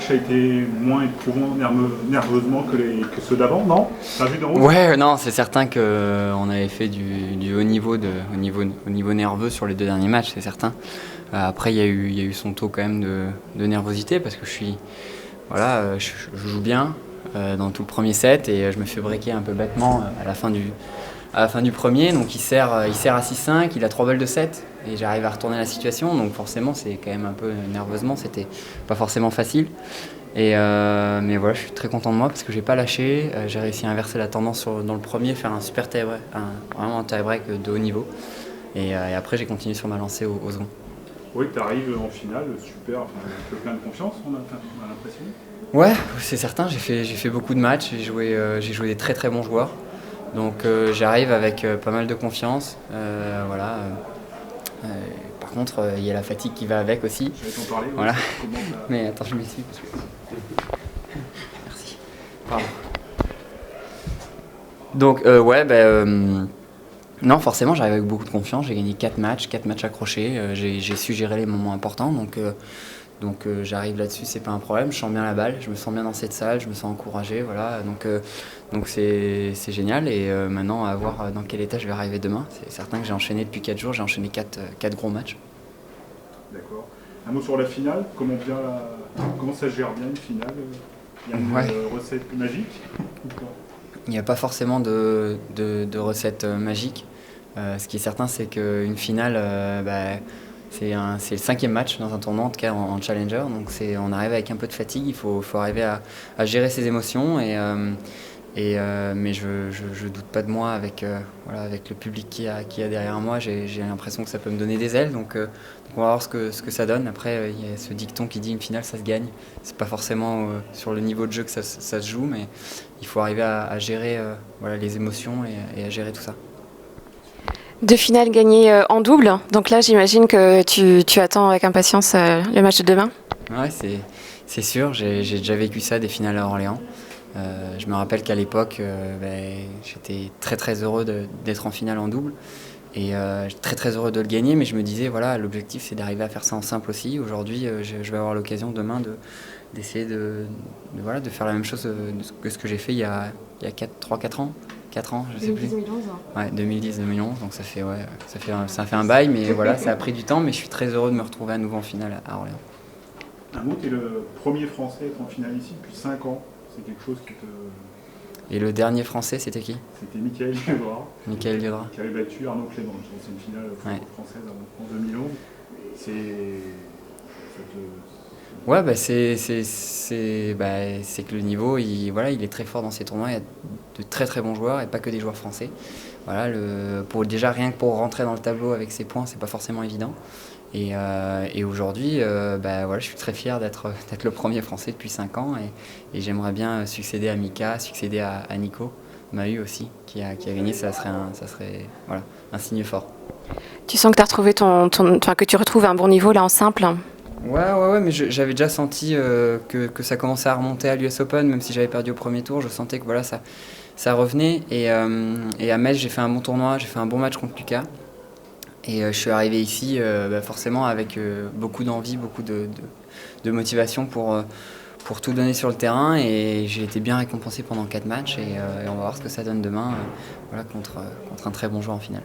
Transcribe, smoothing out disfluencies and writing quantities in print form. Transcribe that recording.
match a été moins éprouvant nerveusement que ceux d'avant, non? T'as vu d'en haut? Ouais, non, c'est certain qu'on avait fait du haut niveau, au niveau nerveux sur les 2 derniers matchs, c'est certain. Après, il y a eu son taux quand même de nervosité parce que je joue bien dans tout le premier set et je me fais breaker un peu bêtement à la fin du premier. Donc il sert à 6-5, il a 3 balles de 7 et j'arrive à retourner la situation. Donc forcément, c'est quand même un peu nerveusement, c'était pas forcément facile. Mais voilà, je suis très content de moi parce que j'ai pas lâché. J'ai réussi à inverser la tendance dans le premier, faire un super tie-break, vraiment un tie-break de haut niveau. Et après, j'ai continué sur ma lancée au second. Oui, tu arrives en finale, super, enfin, un peu plein de confiance, on a l'impression. Ouais, c'est certain, j'ai fait beaucoup de matchs, j'ai joué des très très bons joueurs. Donc j'arrive avec pas mal de confiance. Voilà. Par contre, il y a la fatigue qui va avec aussi. Je vais t'en parler. Voilà. Comment Mais attends, je m'excuse. Merci. Pardon. Donc non, forcément, j'arrive avec beaucoup de confiance. J'ai gagné 4 matchs accrochés. J'ai su gérer les moments importants. Donc j'arrive là-dessus, c'est pas un problème. Je sens bien la balle, je me sens bien dans cette salle, je me sens encouragé. Voilà. Donc c'est génial. Et maintenant, à voir dans quel état je vais arriver demain. C'est certain que j'ai enchaîné depuis 4 jours, j'ai enchaîné 4 gros matchs. D'accord. Un mot sur la finale. Comment ça se gère bien une finale? Il y a une recette magique? Il n'y a pas forcément de recette magique. Ce qui est certain, c'est qu'une finale, c'est le 5e match dans un tournoi, en tout cas en Challenger. Donc on arrive avec un peu de fatigue, il faut arriver à gérer ses émotions. Mais je doute pas de moi avec le public qu'il y a derrière moi. J'ai l'impression que ça peut me donner des ailes. Donc on va voir ce que ça donne. Après, il y a ce dicton qui dit une finale, ça se gagne. C'est pas forcément sur le niveau de jeu que ça se joue, mais il faut arriver à gérer les émotions et à gérer tout ça. 2 finales gagnées en double. Donc là, j'imagine que tu attends avec impatience le match de demain. Ouais, c'est sûr. J'ai déjà vécu ça, des finales à Orléans. Je me rappelle qu'à l'époque, j'étais très très heureux d'être en finale en double et très très heureux de le gagner, mais je me disais voilà, l'objectif c'est d'arriver à faire ça en simple aussi. Aujourd'hui, je vais avoir l'occasion demain d'essayer de faire la même chose que ce que j'ai fait il y a 3-4 ans. 4 ans, je sais plus. 2010-2011. Ouais, 2010-2011, donc ça fait un bail, mais voilà, ça a pris du temps, mais je suis très heureux de me retrouver à nouveau en finale à Orléans. Un mot, tu es le premier Français à être en finale ici depuis 5 ans. C'est quelque chose qui te... Et le dernier Français, c'était qui? C'était Mickaël Liodra. Mickaël Liodra. Qui avait battu Arnaud Clément. C'est une finale française en 2011. Ouais, c'est que le niveau, il est très fort dans ces tournois. Il y a de très très bons joueurs et pas que des joueurs français. Voilà, rien que pour rentrer dans le tableau avec ses points, c'est pas forcément évident. Et aujourd'hui, je suis très fier d'être le premier Français depuis 5 ans et j'aimerais bien succéder à Mika, succéder à Nico Mahut aussi, qui a gagné. Ça serait un signe fort. Tu sens que tu as retrouvé que tu retrouves un bon niveau là en simple? Ouais, mais j'avais déjà senti que ça commençait à remonter à l'US Open, même si j'avais perdu au premier tour. Je sentais que ça revenait. Et à Metz, j'ai fait un bon tournoi, j'ai fait un bon match contre Lucas. Et je suis arrivé ici forcément avec beaucoup d'envie, beaucoup de motivation pour tout donner sur le terrain. Et j'ai été bien récompensé pendant 4 matchs. Et on va voir ce que ça donne demain contre un très bon joueur en finale.